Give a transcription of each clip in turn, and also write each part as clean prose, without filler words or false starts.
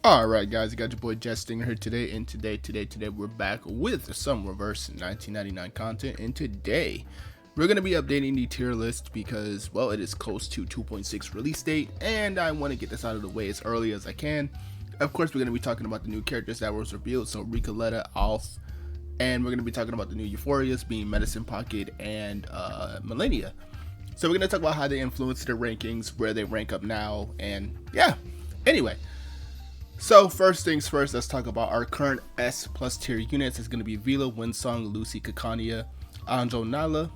Alright guys, you got your boy Stingren here today, and today we're back with some reverse 1999 content, and today we're going to be updating the tier list because, well, it is close to 2.6 release date, and I want to get this out of the way as early as I can. Of course, we're going to be talking about the new characters that was revealed, so Ricoletta, Alf, and we're going to be talking about the new Euphorias being Medicine Pocket and Millennia. So we're going to talk about how they influence their rankings, where they rank up now, and yeah, anyway. So first things first, let's talk about our current S plus tier units. It's going to be Vila, Windsong, Lucy, Kakania, Anjo Nala,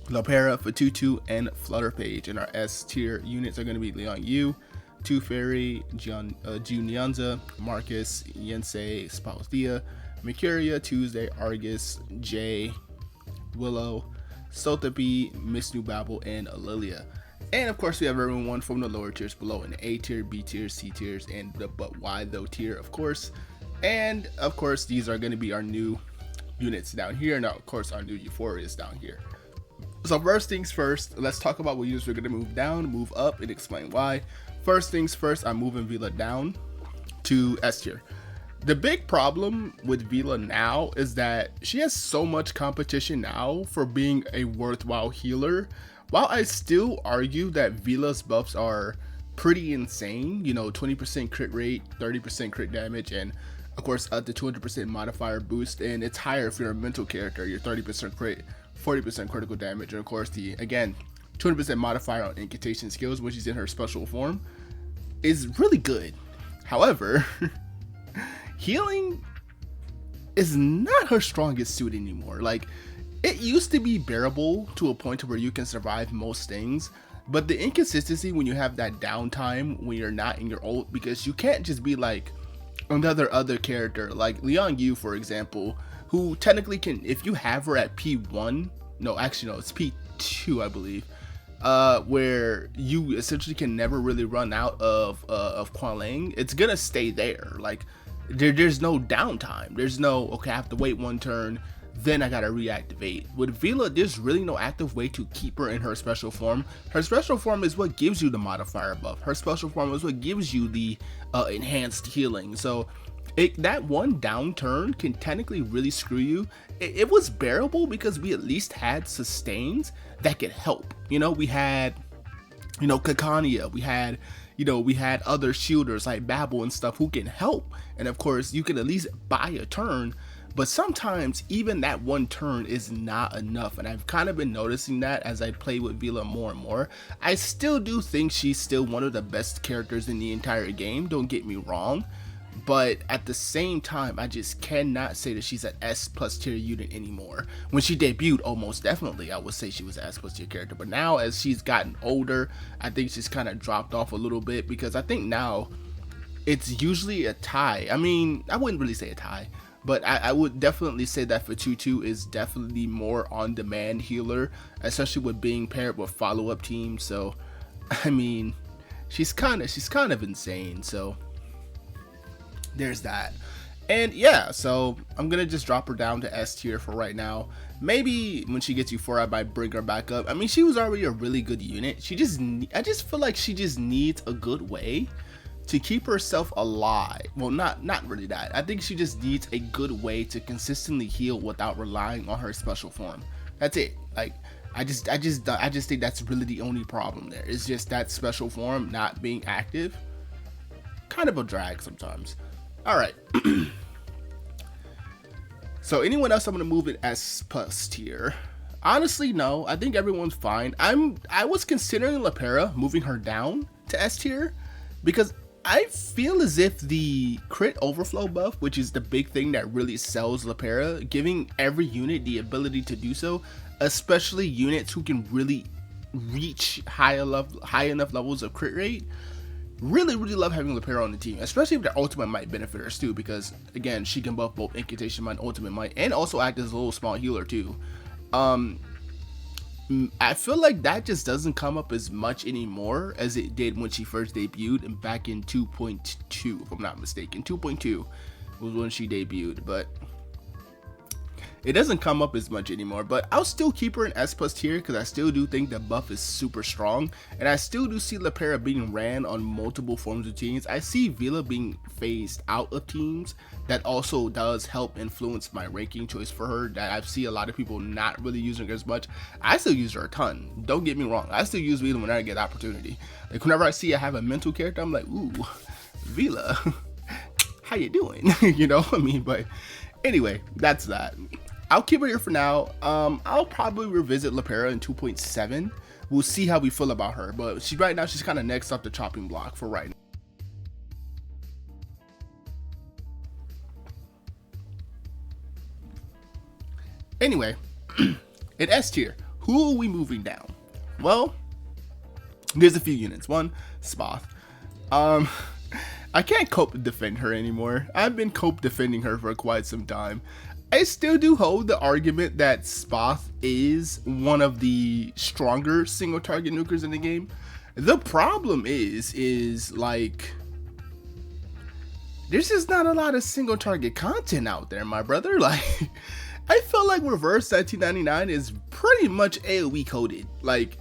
Lapera, Fatutu, and Flutterpage. And our S tier units are going to be Leon Yu, Two Fairy, Junyanza, Marcus, Yensei, Spauthia, Mercuria, Tuesday, Argus, Jay, Willow, Sotheby, Miss New Babel, and Lilia. And of course, we have everyone from the lower tiers below in the A tier, B tier, C tiers, and the but why though tier, of course. And of course, these are going to be our new units down here. Now, of course, our new Euphorias down here. So first things first, let's talk about what units we're going to move down, move up, and explain why. First things first, I'm moving Vila down to S tier. The big problem with Vila now is that she has so much competition now for being a worthwhile healer. While I still argue that Vila's buffs are pretty insane, you know, 20% crit rate, 30% crit damage, and of course up to 200% modifier boost, and it's higher if you're a mental character, you're 30% crit, 40% critical damage, and of course the, again, 200% modifier on incantation skills, which is in her special form, is really good. However, healing is not her strongest suit anymore. Like, it used to be bearable to a point where you can survive most things, but the inconsistency when you have that downtime when you're not in your ult, because you can't just be like another character like Leon Yu, for example, who technically can, if you have her at P1, no, actually no, it's P2, I believe, where you essentially can never really run out of Qualang. It's gonna stay there. Like, there's no downtime. There's no, okay, I have to wait one turn, then I gotta reactivate. With Vila, there's really no active way to keep her in her special form. Her special form is what gives you the modifier buff. Her special form is what gives you the enhanced healing. So that one down turn can technically really screw you. It was bearable because we at least had sustains that could help. You know, we had, you know, Kakania, we had other shielders like Babel and stuff who can help. And of course, you can at least buy a turn. But sometimes even that one turn is not enough, and I've kind of been noticing that as I play with Vila more and more. I still do think she's still one of the best characters in the entire game, don't get me wrong, but at the same time, I just cannot say that she's an S plus tier unit anymore. When she debuted, almost definitely I would say she was an S plus tier character, but now as she's gotten older, I think she's kind of dropped off a little bit, because I think now it's usually a tie. I mean, I wouldn't really say a tie, but I would definitely say that Fatutu is definitely more on-demand healer, especially with being paired with follow-up teams. So, I mean, she's kind of insane. So, there's that. And yeah, so I'm gonna just drop her down to S tier for right now. Maybe when she gets Euphoria, I might bring her back up. I mean, she was already a really good unit. I just feel like she just needs a good way to keep herself alive. Well, not really that. I think she just needs a good way to consistently heal without relying on her special form. That's it. Like, I just think that's really the only problem there. It's just that special form not being active. Kind of a drag sometimes. All right. So anyone else I'm gonna move it S plus tier? Honestly, no. I think everyone's fine. I was considering Lapera, moving her down to S tier, because I feel as if the crit overflow buff, which is the big thing that really sells Lapera, giving every unit the ability to do so, especially units who can really reach high enough levels of crit rate, really love having Lapera on the team, especially if their ultimate might benefit her too, because again, she can buff both incantation might, ultimate might, and also act as a little small healer too. I feel like that just doesn't come up as much anymore as it did when she first debuted, and back in 2.2, if I'm not mistaken. 2.2 was when she debuted, but It doesn't come up as much anymore, but I'll still keep her in S plus tier because I still do think the buff is super strong, and I still do see Lepera being ran on multiple forms of teams. I see Vila being phased out of teams. That also does help influence my ranking choice for her, that I see a lot of people not really using her as much. I still use her a ton, don't get me wrong. I still use Vila whenever I get opportunity. Like whenever I see I have a mental character, I'm like, ooh, Vila, how you doing? You know what I mean? But anyway, that's that. I'll keep her here for now. I'll probably revisit Lepera in 2.7. We'll see how we feel about her, but right now she's kind of next up the chopping block for right now. Anyway, in S tier, who are we moving down? Well, there's a few units. One, Spoth. I can't cope defend her anymore. I've been cope defending her for quite some time. I still do hold the argument that Spoth is one of the stronger single target nukers in the game. The problem is like, there's just not a lot of single target content out there, my brother. Like, I feel like Reverse 1999 is pretty much AoE coded. Like,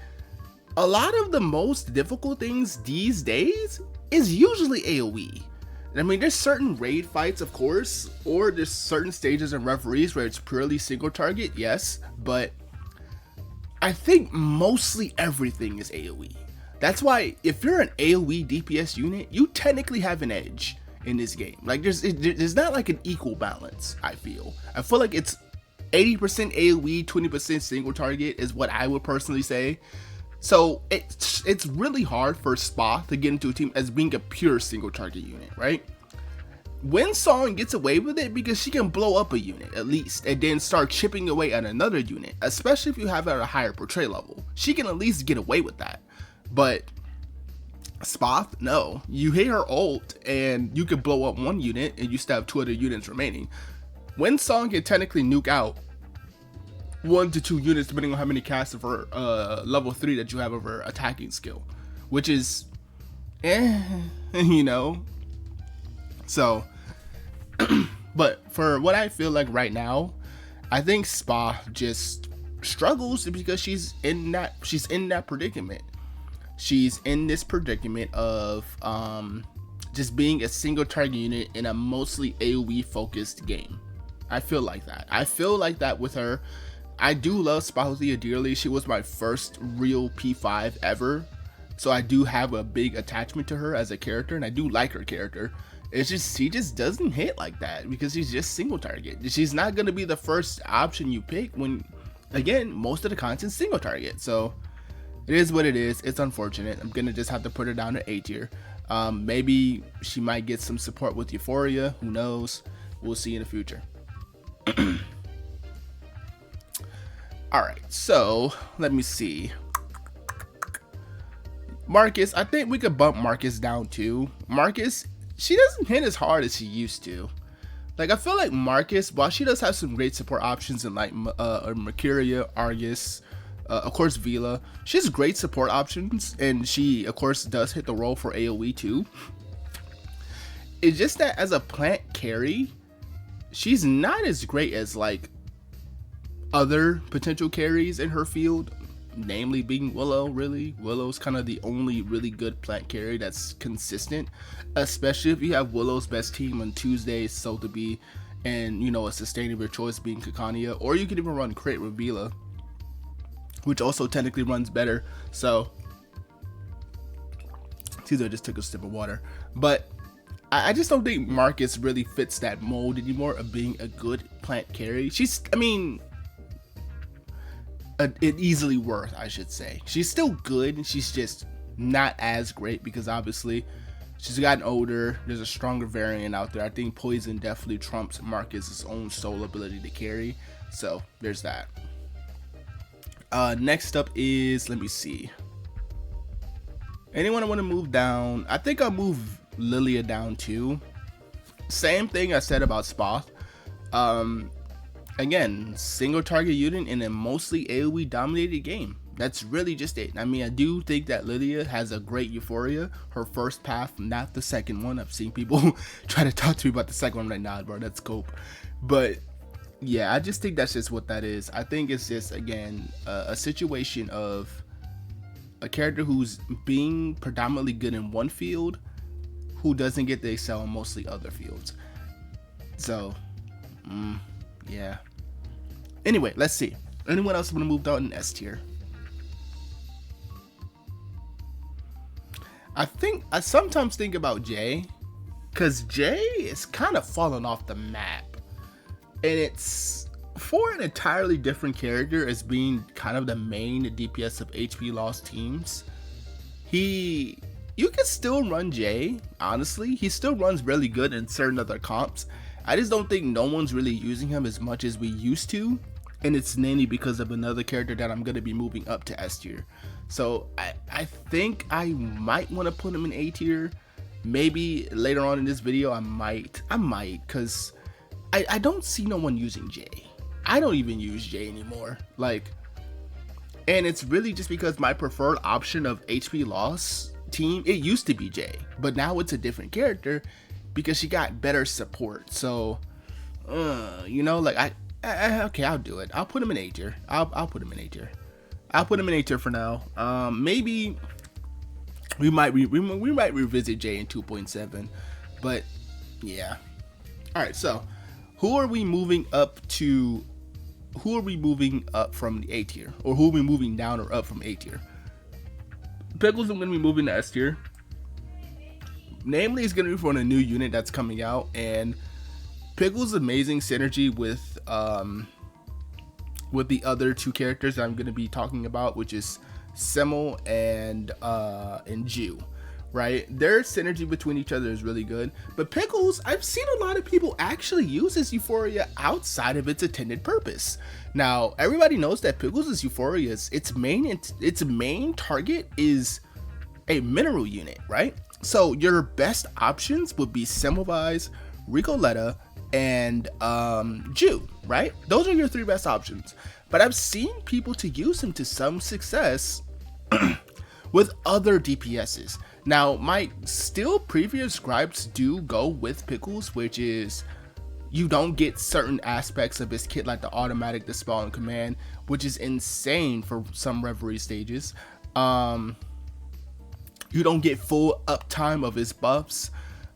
a lot of the most difficult things these days is usually AoE. I mean, there's certain raid fights, of course, or there's certain stages and referees where it's purely single target, yes, but I think mostly everything is AoE. That's why if you're an AoE DPS unit, you technically have an edge in this game. Like, there's not like an equal balance, I feel. I feel like it's 80% AoE, 20% single target is what I would personally say. So it's really hard for Spoth to get into a team as being a pure single target unit, right? Winsong gets away with it because she can blow up a unit at least and then start chipping away at another unit, especially if you have her at a higher portray level. She can at least get away with that. But Spoth, no. You hit her ult and you can blow up one unit and you still have 2 other units remaining. Winsong can technically nuke out 1 to 2 units depending on how many casts of her level 3 that you have of her attacking skill, which is you know. So but for what I feel like right now, I think Spoth just struggles because she's in that predicament. She's in this predicament of just being a single target unit in a mostly AoE focused game. I feel like that with her. I do love Spothia dearly. She was my first real P5 ever, so I do have a big attachment to her as a character, and I do like her character. It's just she just doesn't hit like that because she's just single target. She's not going to be the first option you pick when, again, most of the content's single target. So it is what it is. It's unfortunate. I'm gonna just have to put her down to A tier. Maybe she might get some support with Euphoria. Who knows? We'll see in the future. Alright, so let me see. Marcus, I think we could bump Marcus down too. Marcus, she doesn't hit as hard as she used to. Like, I feel like Marcus, while she does have some great support options in like Mercuria, Argus, of course Vila, she has great support options, and she of course does hit the role for AoE too. It's just that as a plant carry, she's not as great as like other potential carries in her field, namely being Willow. Really, Willow's kind of the only really good plant carry that's consistent, especially if you have Willow's best team on Tuesdays, Sotheby, and, you know, a sustainable choice being Kikania, or you can even run Crate with Vila, which also technically runs better. So excuse me, I just took a sip of water. But I just don't think Marcus really fits that mold anymore of being a good plant carry. She's, I mean, it easily worth, I should say. She's still good, she's just not as great because obviously she's gotten older. There's a stronger variant out there. I think Poison definitely trumps Marcus's own solo ability to carry. So there's that. Next up is, let me see. Anyone I want to move down? I think I'll move Lilia down too. Same thing I said about Spoth. Again, single target unit in a mostly AoE dominated game. That's really just it. I mean, I do think that Lilia has a great Euphoria. Her first path, not the second one. I've seen people try to talk to me about the second one right now, bro. That's cope. But Yeah, I just think that's just what that is. I think it's just, again, a situation of a character who's being predominantly good in one field who doesn't get to excel in mostly other fields. So, yeah. Anyway, let's see. Anyone else want to move down in S tier? I sometimes think about Jay, because Jay is kind of falling off the map. And it's for an entirely different character as being kind of the main DPS of HP lost teams. You can still run Jay, honestly. He still runs really good in certain other comps. I just don't think no one's really using him as much as we used to. And it's mainly because of another character that I'm going to be moving up to S tier. So I think I might want to put him in A tier. Maybe later on in this video I might, because I don't see no one using Jay. I don't even use Jay anymore. Like, and it's really just because my preferred option of HP loss team, it used to be Jay, but now it's a different character because she got better support. So, you know, like okay, I'll do it. I'll put him in A tier. I'll put him in A tier. I'll put him in A tier for now. Maybe we might revisit Jay in 2.7, but yeah. All right, so who are we moving up to? Who are we moving up from the A tier, or who are we moving down or up from A tier? Pickles are going to be moving to S tier. Namely, it's going to be for a new unit that's coming out, and Pickles' amazing synergy with the other two characters that I'm going to be talking about, which is Simmel and Jew, right? Their synergy between each other is really good. But Pickles, I've seen a lot of people actually use this Euphoria outside of its intended purpose. Now, everybody knows that Pickles' Euphoria, its main target is a mineral unit, right? So your best options would be Semmelweis, Ricoletta, and Jew, right? Those are your three best options. But I've seen people to use him to some success with other DPSs. Now, my still previous gripes do go with Pickles, which is you don't get certain aspects of his kit like the automatic dispel and command, which is insane for some Reverie stages. You don't get full uptime of his buffs,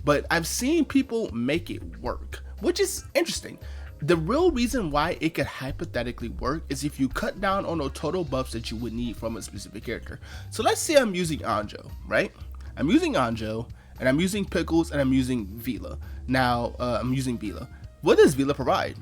but I've seen people make it work, which is interesting. The real reason why it could hypothetically work is if you cut down on the total buffs that you would need from a specific character. So let's say I'm using Anjo, right? I'm using Anjo, and I'm using Pickles, and I'm using Vila. Now, I'm using Vila. What does Vila provide?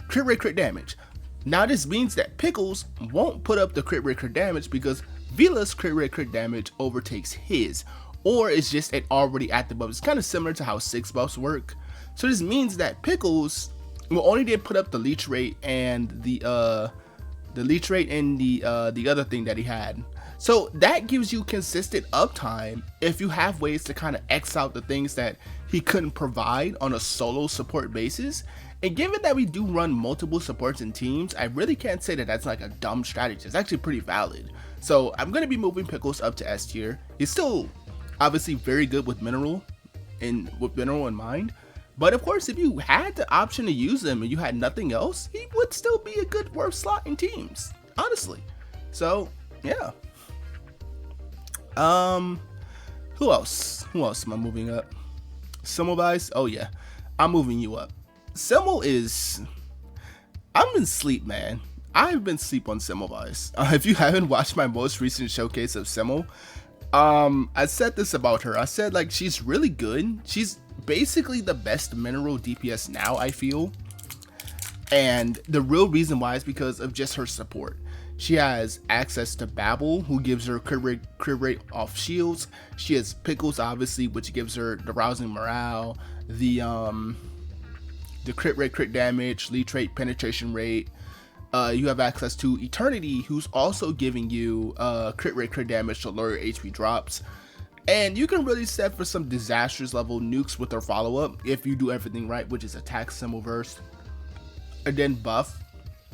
Crit rate, crit damage. Now this means that Pickles won't put up the crit rate, crit damage because Vila's crit rate, crit damage overtakes his, or it's just an already active buff. It's kind of similar to how 6 buffs work. So this means that Pickles will only did put up the leech rate and the other thing that he had. So that gives you consistent uptime if you have ways to kind of X out the things that he couldn't provide on a solo support basis. And given that we do run multiple supports in teams, I really can't say that that's like a dumb strategy. It's actually pretty valid. So I'm going to be moving Pickles up to S tier. He's still obviously very good with mineral in mind. But of course, if you had the option to use him and you had nothing else, he would still be a good worth slot in teams, honestly. So yeah. Who else am I moving up? Semmelweis. Oh yeah, I'm moving you up. I'm in sleep, man. I've been sleep on Semmelweis. If you haven't watched my most recent showcase of Simmel, I said this about her. I said, like, she's really good. She's basically the best mineral DPS now, I feel. And the real reason why is because of just her support. She has access to Babel, who gives her crit rate off shields. She has Pickles, obviously, which gives her the rousing morale, the crit rate, crit damage, leech rate, penetration rate. You have access to Eternity, who's also giving you crit rate, crit damage to lower your HP drops. And you can really set for some disastrous level nukes with her follow-up if you do everything right, which is attack, symbol verse, and then buff,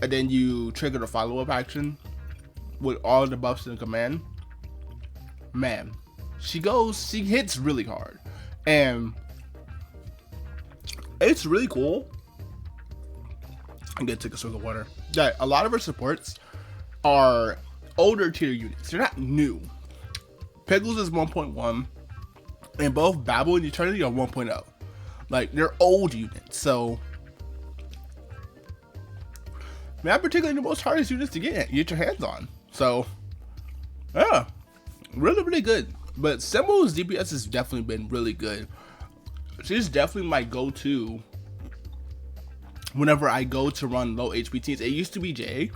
and then you trigger the follow-up action with all the buffs in command. Man, she hits really hard, and it's really cool I'm gonna take a swig of water. That a lot of her supports are older tier units. They're not new. Pickles is 1.1, and both Babel and Eternity are 1.0. Like, they're old units, so not particularly the most hardest units to get your hands on. So, yeah, really, really good. But Symbol's DPS has definitely been really good. She's definitely my go-to whenever I go to run low HP teams. It used to be Jay,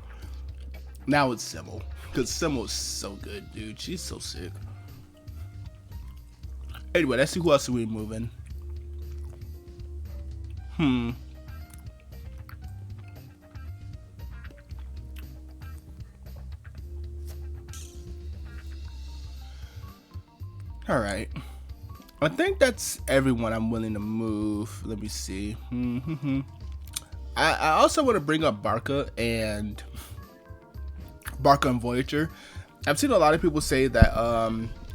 now it's Symbol, because Symbol is so good, dude. She's so sick. Anyway, let's see who else are we moving. All right, I think that's everyone I'm willing to move. Let me see. I also want to bring up Barca and Voyager. I've seen a lot of people say that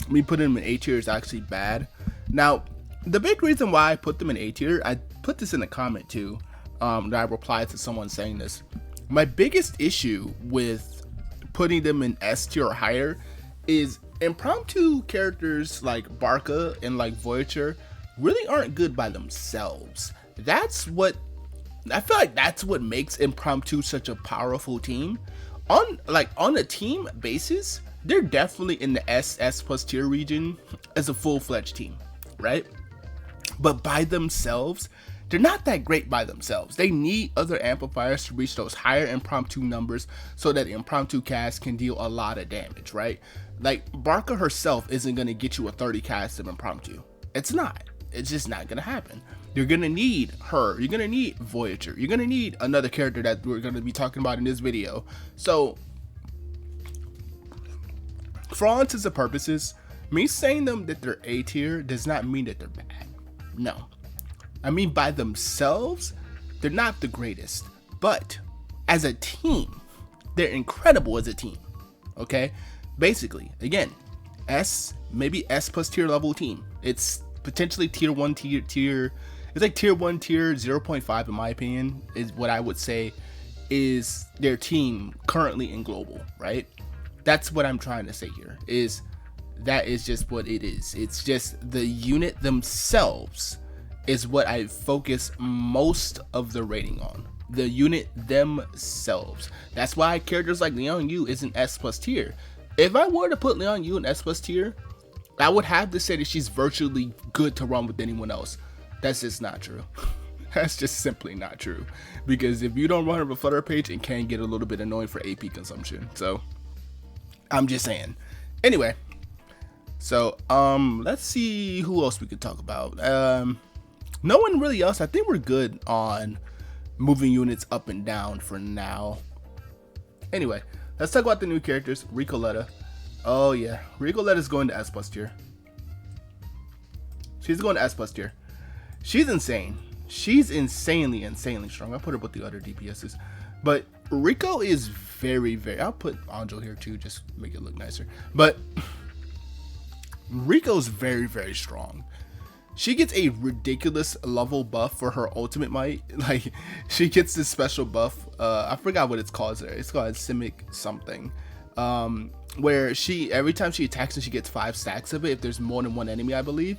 me putting them in A tier is actually bad. Now, the big reason why I put them in A tier, I put this in a comment too, that I replied to someone saying this. My biggest issue with putting them in S tier or higher is impromptu characters like Barca and like Voyager really aren't good by themselves. That's what I feel like that's what makes impromptu such a powerful team. On a team basis, they're definitely in the S plus tier region as a full-fledged team, right? But by themselves, they're not that great by themselves. They need other amplifiers to reach those higher impromptu numbers so that the impromptu cast can deal a lot of damage, right? Like, Barca herself isn't going to get you a 30 cast of impromptu. It's not. It's just not going to happen. You're going to need her. You're going to need Voyager. You're going to need another character that we're going to be talking about in this video. So, for all intents and purposes, me saying them that they're A tier does not mean that they're bad. No. I mean, by themselves, they're not the greatest. But as a team, they're incredible as a team. Okay? Basically, again, maybe S plus tier level team. It's potentially tier 1 tier. It's like tier 1 tier 0.5 in my opinion is what I would say is their team currently in global, right? That's what I'm trying to say here, is that is just what it is. It's just the unit themselves is what I focus most of the rating on. The unit themselves. That's why characters like Leon Yu isn't S plus tier. If I were to put Leon Yu in S plus tier, I would have to say that she's virtually good to run with anyone else. That's just not true. That's just simply not true. Because if you don't run her with Flutter page, it can get a little bit annoying for AP consumption. So, I'm just saying. Anyway, so, let's see who else we could talk about. No one really else. I think we're good on moving units up and down for now. Anyway, let's talk about the new characters. Ricoletta. Oh yeah, Ricoletta's going to S plus tier. She's going to S plus tier. She's insane. She's insanely strong. I'll put her with the other DPSs. But Rico is very, I'll put Angel here too, just make it look nicer. But Rico's very strong. She gets a ridiculous level buff for her ultimate might. Like, she gets this special buff. I forgot what it's called. It's called Simic something. Where every time she attacks and she gets 5 stacks of it if there's more than one enemy, I believe.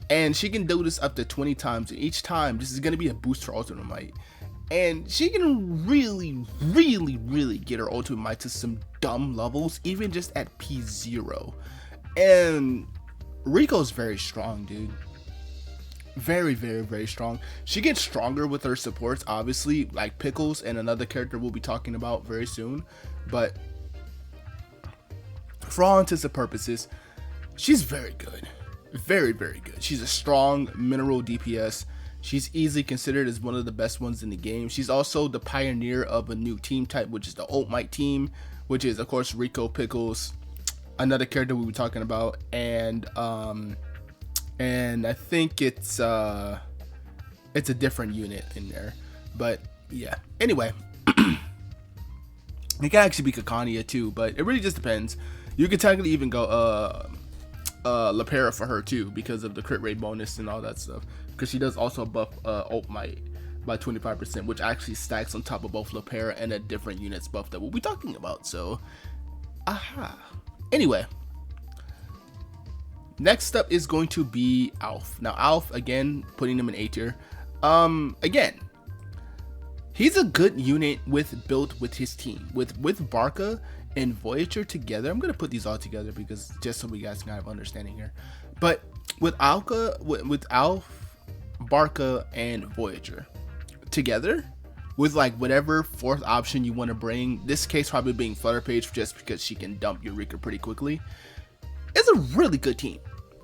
And she can do this up to 20 times. And each time, this is going to be a boost for ultimate might. And she can really get her ultimate might to some dumb levels, even just at P0. And Rico's very strong, dude. Very strong. She gets stronger with her supports, obviously, like Pickles and another character we'll be talking about very soon. But for all intents and purposes, she's very good. Very good. She's a strong mineral DPS. She's easily considered as one of the best ones in the game. She's also the pioneer of a new team type, which is the Ult Might team, which is, of course, Rico, Pickles, another character we'll be talking about, and I think it's a different unit in there. But yeah. Anyway, it can actually be Kakania too, but it really just depends. You could technically even go Lapera for her too, because of the crit rate bonus and all that stuff, because she does also buff Ult Might. by 25%, which actually stacks on top of both Lapera and a different units buff that we'll be talking about. So, aha. Anyway, next up is going to be Alf. Now, Alf, again, putting him in A tier. Again, he's a good unit built with his team. With Barca and Voyager together, I'm gonna put these all together because just so we guys can have understanding here. But with Alf, Barca, and Voyager together, with like whatever fourth option you want to bring, this case probably being Flutter Page just because she can dump Eureka pretty quickly, it's a really good team.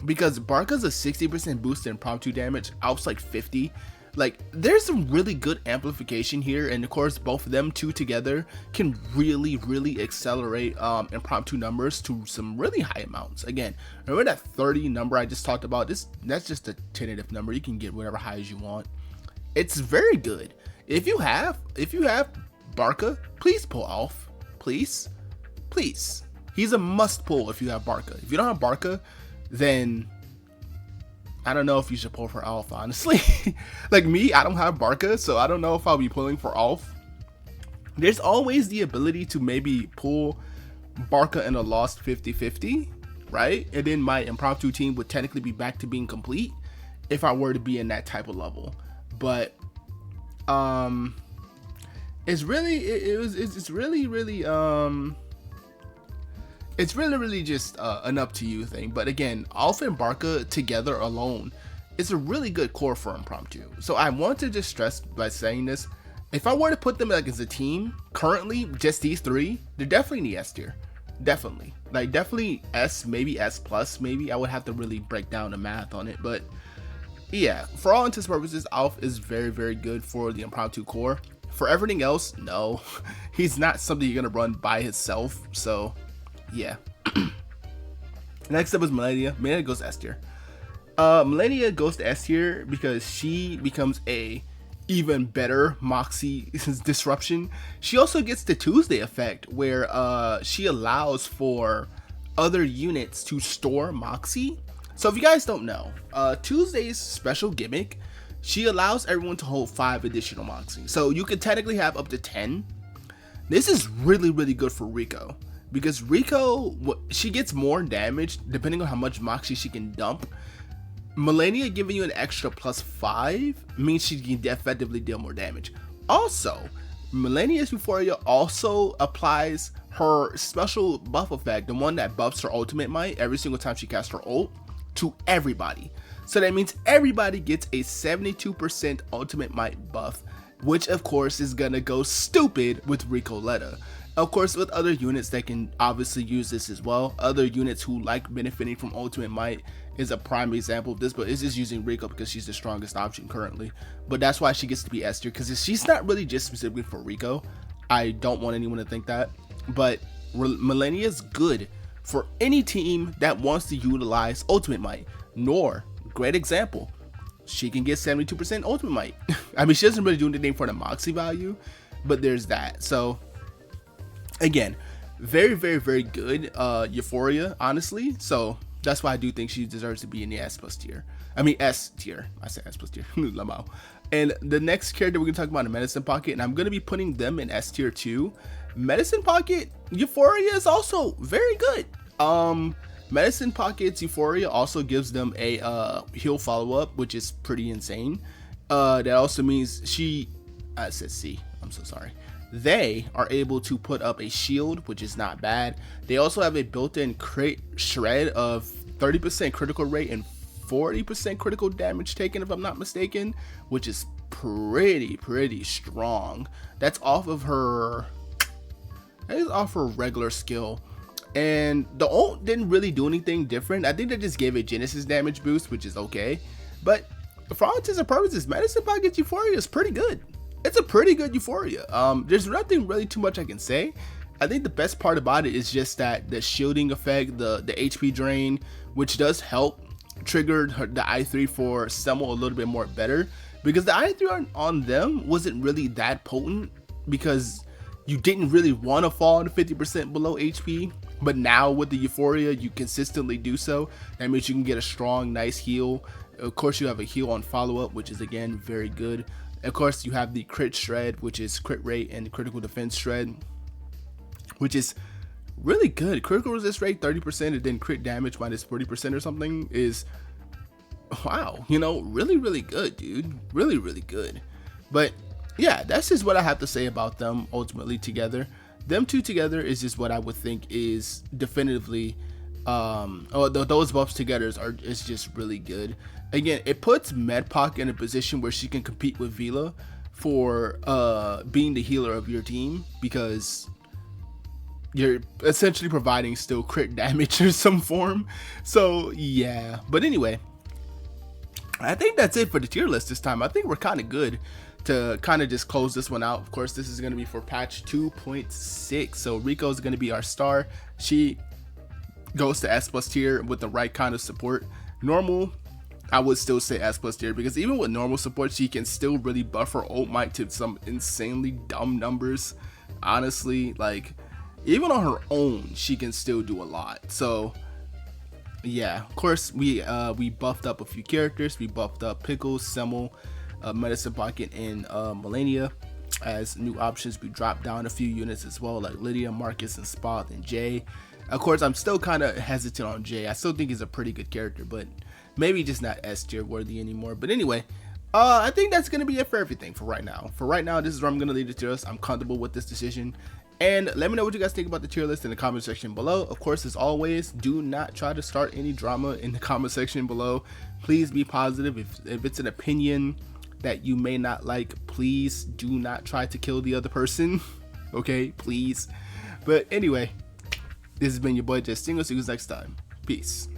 Because Barca's a 60% boost in impromptu damage, Alf's like 50. Like, there's some really good amplification here, and of course both of them two together can really accelerate impromptu numbers to some really high amounts. Again, remember that 30 number I just talked about? That's just a tentative number. You can get whatever highs you want. It's very good. If you have Barca, please pull Alf. Please. He's a must pull if you have Barca. If you don't have Barca, then I don't know if you should pull for Alf, honestly. Like me, I don't have Barca, so I don't know if I'll be pulling for Alf. There's always the ability to maybe pull Barca in a lost 50-50, right? And then my impromptu team would technically be back to being complete if I were to be in that type of level. But it's really just an up to you thing. But again, Alpha and Barca together alone is a really good core for impromptu. So I want to just stress by saying this: if I were to put them like as a team currently, just these three, they're definitely in the S tier. Definitely S, maybe S plus, maybe. I would have to really break down the math on it, but yeah, for all intents and purposes, Alf is very good for the impromptu core. For everything else, no, he's not something you're gonna run by himself. So yeah. Next up is Millennia. Millennia goes to S tier. Millennia goes to S tier because she becomes a even better Moxie disruption. She also gets the Tuesday effect where she allows for other units to store Moxie. So if you guys don't know, Tuesday's special gimmick, she allows everyone to hold 5 additional Moxie. So you could technically have up to 10. This is really good for Rico, because Rico, she gets more damage depending on how much Moxie she can dump. Millennia giving you an extra +5 means she can effectively deal more damage. Also, Millennia's Euphoria also applies her special buff effect, the one that buffs her ultimate might every single time she casts her ult, to everybody. So that means everybody gets a 72% ultimate might buff, which of course is gonna go stupid with Ricoletta. Of course, with other units that can obviously use this as well. Other units who like benefiting from ultimate might is a prime example of this, but it's just using Rico because she's the strongest option currently. But that's why she gets to be S tier, because she's not really just specifically for Rico. I don't want anyone to think that, but Millennia is good for any team that wants to utilize ultimate might. Nor, great example, she can get 72% ultimate might. I mean, she doesn't really do anything for the Moxie value, but there's that. So again, very good Euphoria, honestly. So that's why I do think she deserves to be in the S plus tier. I mean S tier. I said S plus tier. Lamau. And the next character we're gonna talk about is Medicine Pocket, and I'm gonna be putting them in S tier too. Medicine Pocket Euphoria is also very good. Medicine Pocket's Euphoria also gives them a heal follow-up, which is pretty insane. That also means I said C, I'm so sorry. They are able to put up a shield, which is not bad. They also have a built-in crit shred of 30% critical rate and 40% critical damage taken, if I'm not mistaken, which is pretty strong. That's off of her regular skill. And the ult didn't really do anything different. I think they just gave a Genesis damage boost, which is okay. But for all intents and purposes, Medicine Pocket Euphoria is pretty good. It's a pretty good Euphoria. There's nothing really too much I can say. I think the best part about it is just that the shielding effect, the HP drain, which does help trigger the I3 for Semmel a little bit more better, because the I3 on them wasn't really that potent because you didn't really want to fall to 50% below HP. But now with the Euphoria, you consistently do so. That means you can get a strong, nice heal. Of course, you have a heal on follow-up, which is again very good. Of course, you have the crit shred, which is crit rate, and the critical defense shred, which is really good. Critical resist rate 30%, and then crit damage minus 40% or something is, wow, you know, really, really good, dude. Really, really good. But yeah, that's just what I have to say about them ultimately together. Them two together is just what I would think is definitively, those buffs together is just really good. Again, it puts Medpoc in a position where she can compete with Vila for being the healer of your team, because you're essentially providing still crit damage in some form. So yeah, but anyway, I think that's it for the tier list this time. I think we're kind of good to kind of just close this one out. Of course, this is going to be for patch 2.6. So Rico is going to be our star. She goes to S+ tier with the right kind of support. Normal, I would still say S+ tier, because even with normal support, she can still really buff her ult might to some insanely dumb numbers. Honestly, like even on her own, she can still do a lot. So yeah, of course, we buffed up a few characters. We buffed up Pickles, Semmel, Medicine Pocket, and Melania as new options. We dropped down a few units as well, like Lydia, Marcus, and Spot, and Jay. Of course, I'm still kind of hesitant on Jay. I still think he's a pretty good character, but maybe just not S tier worthy anymore. But anyway, I think that's going to be it for everything for right now. For right now, this is where I'm going to leave the tier list. I'm comfortable with this decision. And let me know what you guys think about the tier list in the comment section below. Of course, as always, do not try to start any drama in the comment section below. Please be positive. If it's an opinion that you may not like, please do not try to kill the other person. Okay, please. But anyway, this has been your boy Stingren. See you guys next time. Peace.